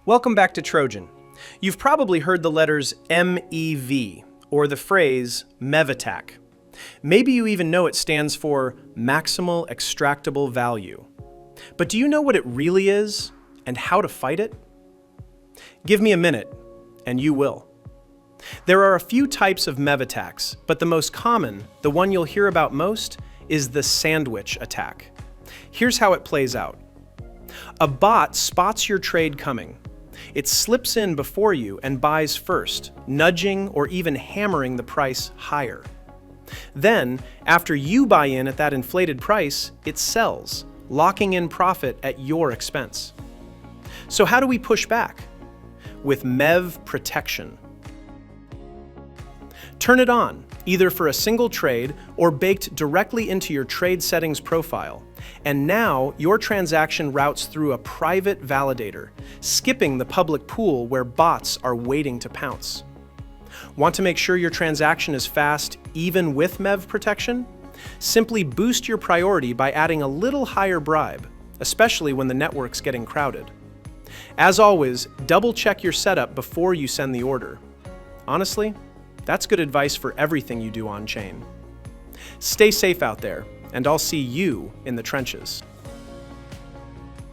Welcome back to Trojan. You've probably heard the letters MEV, or the phrase MEV attack. Maybe you even know it stands for Maximal Extractable Value. But do you know what it really is and how to fight it? Give me a minute, and you will. There are a few types of MEV attacks, but the most common, the one you'll hear about most, is the sandwich attack. Here's how it plays out. A bot spots your trade coming. It slips in before you and buys first, nudging or even hammering the price higher. Then, after you buy in at that inflated price, it sells, locking in profit at your expense. So how do we push back? With MEV protection. Turn it on, either for a single trade or baked directly into your trade settings profile. And now your transaction routes through a private validator, skipping the public pool where bots are waiting to pounce. Want to make sure your transaction is fast even with MEV protection? Simply boost your priority by adding a little higher bribe, especially when the network's getting crowded. As always, double-check your setup before you send the order. Honestly, that's good advice for everything you do on-chain. Stay safe out there, and I'll see you in the trenches.